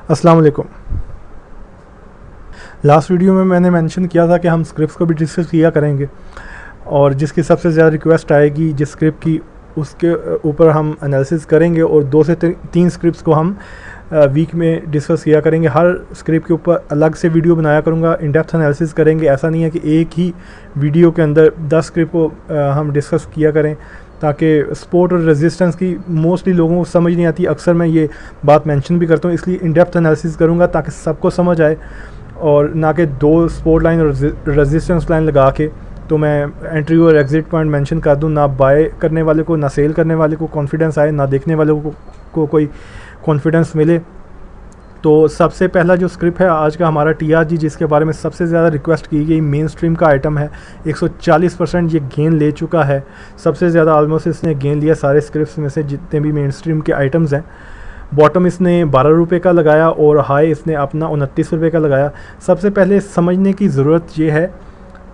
अस्सलाम वालेकुम। Last video में मैंने मेंशन किया था कि हम स्क्रिप्ट्स को भी डिस्कस किया करेंगे और जिसकी सबसे ज़्यादा रिक्वेस्ट आएगी जिस स्क्रिप्ट की उसके ऊपर हम एनालिसिस करेंगे और 2 से 3 स्क्रिप्ट्स को हम वीक में डिस्कस किया करेंगे। हर स्क्रिप्ट के ऊपर अलग से वीडियो बनाया करूँगा, इन डेप्थ एनालिसिस करेंगे। ऐसा नहीं है कि एक ही वीडियो के अंदर 10 स्क्रिप्ट को हम डिस्कस किया करें, ताकि सपोर्ट और रेजिस्टेंस की मोस्टली लोगों को समझ नहीं आती। अक्सर मैं ये बात मेंशन भी करता हूँ, इसलिए इन डेप्थ एनालिसिस करूँगा ताकि सबको समझ आए, और ना कि 2 सपोर्ट लाइन और रेजिस्टेंस लाइन लगा के तो मैं एंट्री और एग्ज़िट पॉइंट मेंशन कर दूँ। ना बाय करने वाले को, ना सेल करने वाले को कॉन्फिडेंस आए, ना देखने वाले को कोई कॉन्फिडेंस मिले। तो सबसे पहला जो स्क्रिप्ट है आज का हमारा TRG, जिसके बारे में सबसे ज़्यादा रिक्वेस्ट की गई, मेन स्ट्रीम का आइटम है। 140% ये गेन ले चुका है, सबसे ज़्यादा ऑलमोस्ट इसने गेन लिया सारे स्क्रिप्ट्स में से जितने भी मेन स्ट्रीम के आइटम्स हैं। बॉटम इसने 12 रुपये का लगाया और हाई इसने अपना 29 रुपये का लगाया। सबसे पहले समझने की ज़रूरत ये है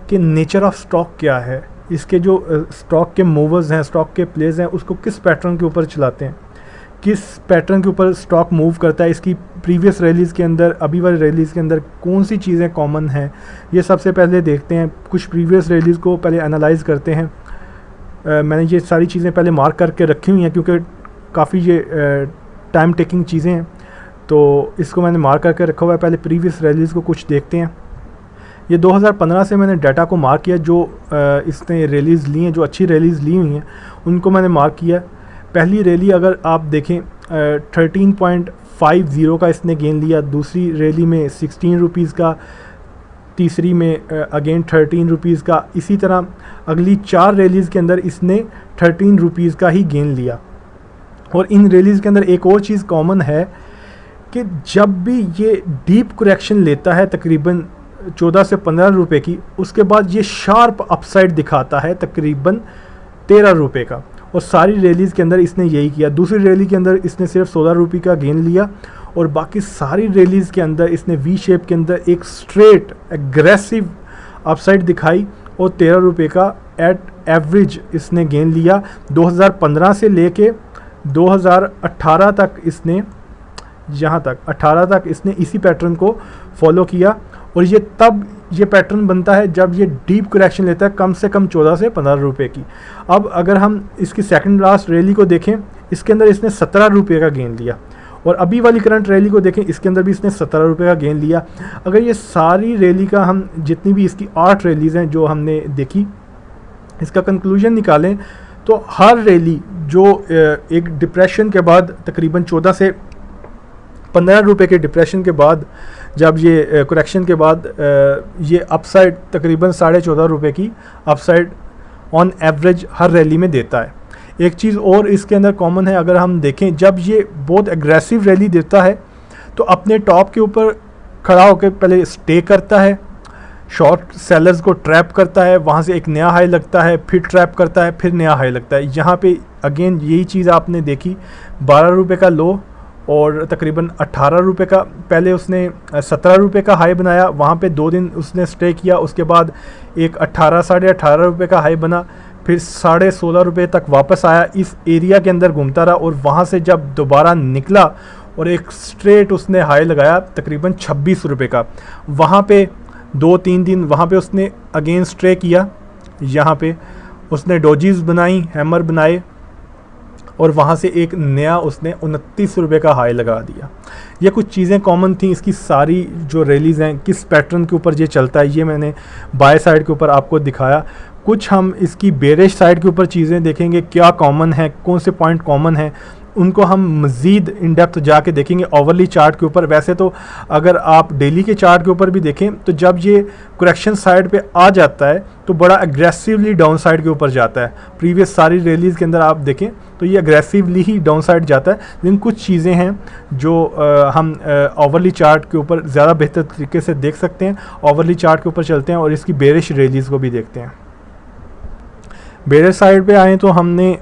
कि नेचर ऑफ स्टॉक क्या है, इसके जो स्टॉक के मूवर्स हैं, स्टॉक के प्लेस हैं, उसको किस पैटर्न के ऊपर चलाते हैं, किस पैटर्न के ऊपर स्टॉक मूव करता है, इसकी प्रीवियस रैलीज़ के अंदर, अभी वाली रैलीज़ के अंदर कौन सी चीज़ें कॉमन हैं, ये सबसे पहले देखते हैं। कुछ प्रीवियस रैलीज़ को पहले एनालाइज करते हैं। मैंने ये सारी चीज़ें पहले मार्क करके रखी हुई हैं क्योंकि काफ़ी ये टाइम टेकिंग चीज़ें हैं, तो इसको मैंने मार्क करके रखा हुआ है। पहले प्रीवियस रैलीज़ को कुछ देखते हैं। ये 2015 से मैंने डाटा को मार्क किया, जो इसने रैलीज़ ली हैं, जो अच्छी रैलीज़ ली हुई हैं उनको मैंने मार्क किया। पहली रैली अगर आप देखें 13.50 का इसने गेन लिया, दूसरी रैली में 16 रुपीज़ का, तीसरी में अगेन 13 रुपीज़ का। इसी तरह अगली 4 रैलीज़ के अंदर इसने 13 रुपीज़ का ही गेन लिया। और इन रैलीज़ के अंदर एक और चीज़ कॉमन है कि जब भी ये डीप करेक्शन लेता है तकरीबन 14 से 15 रुपये की, उसके बाद ये शार्प अपसाइड दिखाता है तकरीबन 13 रुपये का। और सारी रैलीज़ के अंदर इसने यही किया। दूसरी रैली के अंदर इसने सिर्फ 16 रुपये का गेन लिया और बाकी सारी रैलीज़ के अंदर इसने वी शेप के अंदर एक स्ट्रेट एग्रेसिव अपसाइड दिखाई और 13 रुपये का एट एवरेज इसने गेन लिया। 2015 से लेके 2018 तक इसने, यहाँ तक 18 तक इसने इसी पैटर्न को फॉलो किया। और ये तब ये पैटर्न बनता है जब ये डीप करेक्शन लेता है कम से कम 14 से 15 रुपये की। अब अगर हम इसकी सेकंड लास्ट रैली को देखें, इसके अंदर इसने 17 रुपये का गेन लिया, और अभी वाली करंट रैली को देखें, इसके अंदर भी इसने 17 रुपये का गेन लिया। अगर ये सारी रैली का हम जितनी भी इसकी 8 रैलीज़ हैं जो हमने देखी, इसका कंक्लूजन निकालें तो हर रैली जो एक डिप्रेशन के बाद तकरीबन 14 से 15 रुपये के डिप्रेशन के बाद, जब ये करेक्शन के बाद ये अपसाइड तकरीबन 14.5 रुपये की upside on average her rally में देता है। एक चीज़ और इसके अंदर कॉमन है, अगर हम देखें जब ये बहुत एग्रेसिव रैली देता है तो अपने टॉप के ऊपर खड़ा होकर पहले स्टे करता है, शॉर्ट सेलर्स को ट्रैप करता है, वहाँ से एक नया हाई लगता है, फिर ट्रैप करता है, फिर नया हाई लगता है। यहाँ पे अगेन यही चीज़ आपने देखी, 12 रुपये का लो और तकरीबन 18 रुपये का, पहले उसने 17 रुपये का हाई बनाया, वहाँ पे 2 दिन उसने स्टे किया, उसके बाद एक 18 साढ़े 18 रुपये का हाई बना, फिर 16.5 रुपये तक वापस आया, इस एरिया के अंदर घूमता रहा और वहाँ से जब दोबारा निकला और एक स्ट्रेट उसने हाई लगाया तकरीबन 26 रुपये का। वहाँ पे 2-3 दिन वहाँ पे उसने अगेन स्टे किया, यहाँ पे उसने डोजीज बनाई, हैमर बनाए और वहाँ से एक नया उसने 29 रुपये का हाई लगा दिया। ये कुछ चीज़ें कॉमन थी। इसकी सारी जो रैलीज़ हैं किस पैटर्न के ऊपर ये चलता है, ये मैंने बाय साइड के ऊपर आपको दिखाया। कुछ हम इसकी बेरिश साइड के ऊपर चीज़ें देखेंगे, क्या कॉमन है, कौन से पॉइंट कॉमन है, उनको हम मज़ीद इन डेप्थ जाके देखेंगे ओवरली चार्ट के ऊपर। वैसे तो अगर आप डेली के चार्ट के ऊपर भी देखें तो जब ये करेक्शन साइड पे आ जाता है तो बड़ा एग्रेसिवली डाउन साइड के ऊपर जाता है। प्रीवियस सारी रैलीज़ के अंदर आप देखें तो ये एग्रेसिवली ही डाउन साइड जाता है। लेकिन कुछ चीज़ें हैं जो हम ओवरली चार्ट के ऊपर ज़्यादा बेहतर तरीके से देख सकते हैं। ओवरली चार्ट के ऊपर चलते हैं और इसकी बेरिश रैलीज़ को भी देखते हैं। बेरिश साइड पे आएँ तो हमने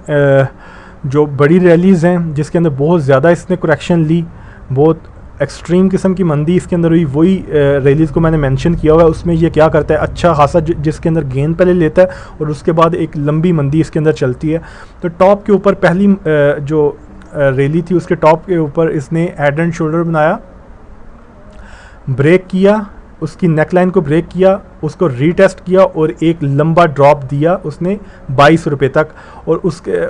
जो बड़ी रैलीज़ हैं जिसके अंदर बहुत ज़्यादा इसने करेक्शन ली, बहुत एक्सट्रीम किस्म की मंदी इसके अंदर हुई, वही रैलीज़ को मैंने मेंशन किया हुआ है। उसमें ये क्या करता है, अच्छा खासा जिसके अंदर गेन पहले लेता है और उसके बाद एक लंबी मंदी इसके अंदर चलती है। तो टॉप के ऊपर पहली जो रैली थी उसके टॉप के ऊपर इसने हेड एंड शोल्डर बनाया ब्रेक किया, उसकी नेकलाइन को ब्रेक किया, उसको रीटेस्ट किया और एक लंबा ड्रॉप दिया उसने 22 रुपये तक। और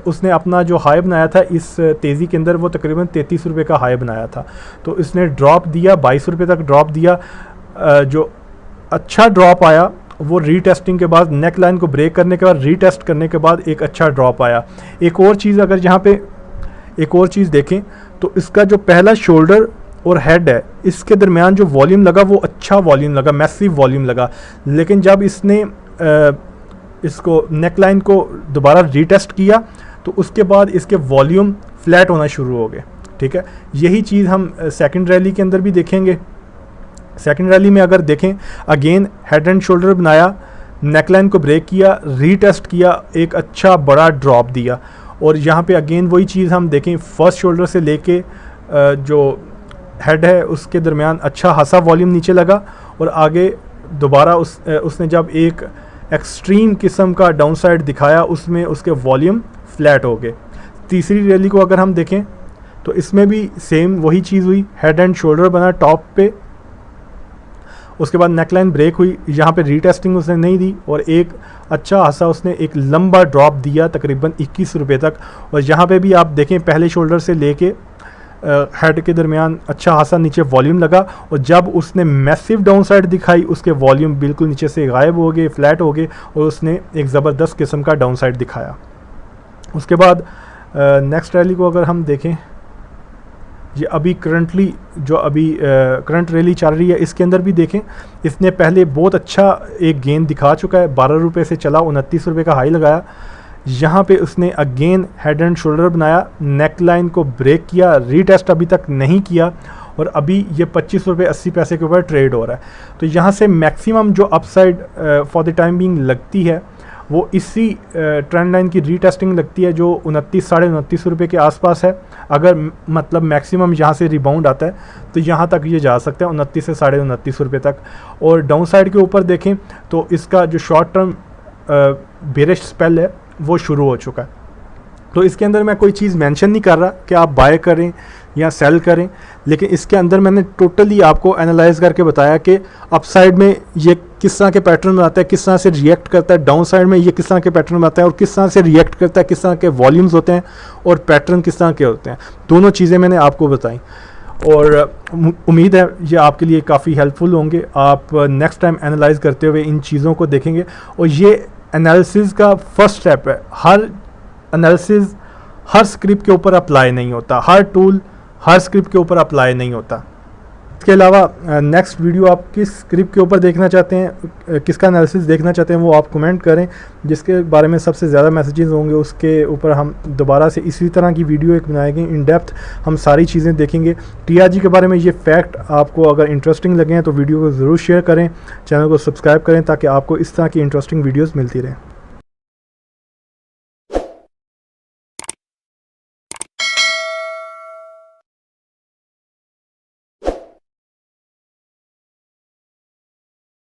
उसने अपना जो हाई बनाया था इस तेज़ी के अंदर वो तकरीबन 33 रुपये का हाई बनाया था। तो इसने ड्रॉप दिया 22 रुपये तक ड्रॉप दिया। जो अच्छा ड्रॉप आया वो रीटेस्टिंग के बाद, नेक लाइन को ब्रेक करने के बाद, रीटेस्ट करने के बाद एक अच्छा ड्रॉप आया। एक और चीज़, अगर यहाँ पे एक और चीज़ देखें तो इसका जो पहला शोल्डर और हेड है इसके दरमियान जो वॉल्यूम लगा वो अच्छा वॉल्यूम लगा, मैसिव वॉल्यूम लगा। लेकिन जब इसने इसको नेक लाइन को दोबारा रीटेस्ट किया तो उसके बाद इसके वॉल्यूम फ्लैट होना शुरू हो गए। ठीक है, यही चीज़ हम सेकंड रैली के अंदर भी देखेंगे। सेकंड रैली में अगर देखें, अगेन हेड एंड शोल्डर बनाया, नेकलाइन को ब्रेक किया, रीटेस्ट किया, एक अच्छा बड़ा ड्रॉप दिया। और यहाँ पे अगेन वही चीज़ हम देखें, फर्स्ट शोल्डर से लेके जो हेड है उसके दरमियान अच्छा खासा वॉल्यूम नीचे लगा और आगे दोबारा उसने जब एक एक्सट्रीम किस्म का डाउन साइड दिखाया उसमें उसके वॉल्यूम फ्लैट हो गए। तीसरी रैली को अगर हम देखें तो इसमें भी सेम वही चीज़ हुई, हेड एंड शोल्डर बना टॉप पे, उसके बाद नेकलाइन ब्रेक हुई, यहाँ पे रीटेस्टिंग उसने नहीं दी और एक अच्छा खासा उसने एक लंबा ड्रॉप दिया तकरीबन 21 रुपये तक। और यहाँ पे भी आप देखें पहले शोल्डर से लेके हेड के दरमियान अच्छा खासा नीचे वॉल्यूम लगा और जब उसने मैसिव डाउन साइड दिखाई उसके वॉल्यूम बिल्कुल नीचे से गायब हो गए, फ्लैट हो गए और उसने एक ज़बरदस्त किस्म का डाउन साइड दिखाया। उसके बाद नेक्स्ट रैली को अगर हम देखें, ये अभी करंटली जो अभी करंट रैली चल रही है इसके अंदर भी देखें, इसने पहले बहुत अच्छा एक गेन दिखा चुका है, 12 रुपये से चला 29 रुपये का हाई लगाया। यहाँ पे उसने अगेन हेड एंड शोल्डर बनाया, नेक लाइन को ब्रेक किया, रीटेस्ट अभी तक नहीं किया और अभी ये 25 रुपये 80 पैसे के ऊपर ट्रेड हो रहा है। तो यहाँ से मैक्सिमम जो upside for the time being लगती है वो इसी ट्रेंड लाइन की रीटेस्टिंग लगती है जो 29 साढ़े 29 रुपये के आसपास है। अगर मतलब मैक्सिमम यहाँ से रिबाउंड आता है तो यहाँ तक ये जा सकता है 29 से साढ़े 29 रुपये तक। और डाउन साइड के ऊपर देखें तो इसका जो शॉर्ट टर्म बेरिश स्पेल है वो शुरू हो चुका है। तो इसके अंदर मैं कोई चीज़ मेंशन नहीं कर रहा कि आप बाय करें या सेल करें, लेकिन इसके अंदर मैंने टोटली आपको एनालाइज करके बताया कि अपसाइड में ये किस तरह के पैटर्न बनाता है, किस तरह से रिएक्ट करता है, डाउन साइड में ये किस तरह के पैटर्न बनाता है और किस तरह से रिएक्ट करता है, किस तरह के वॉल्यूम्स होते हैं और पैटर्न किस तरह के होते हैं। दोनों चीज़ें मैंने आपको बताई और उम्मीद है ये आपके लिए काफ़ी हेल्पफुल होंगे। आप नेक्स्ट टाइम एनालाइज करते हुए इन चीज़ों को देखेंगे और ये एनालिसिस का फर्स्ट स्टेप है। हर एनालिसिस हर स्क्रिप्ट के ऊपर अप्लाई नहीं होता, हर टूल हर स्क्रिप्ट के ऊपर अप्लाई नहीं होता। इसके अलावा नेक्स्ट वीडियो आप किस स्क्रिप्ट के ऊपर देखना चाहते हैं, किसका एनालिसिस देखना चाहते हैं वो आप कमेंट करें। जिसके बारे में सबसे ज़्यादा मैसेजेस होंगे उसके ऊपर हम दोबारा से इसी तरह की वीडियो एक बनाएंगे, इन डेप्थ हम सारी चीज़ें देखेंगे। TRG के बारे में ये फैक्ट आपको अगर इंटरेस्टिंग लगें तो वीडियो को ज़रूर शेयर करें, चैनल को सब्सक्राइब करें ताकि आपको इस तरह की इंटरेस्टिंग वीडियोज़ मिलती रहें।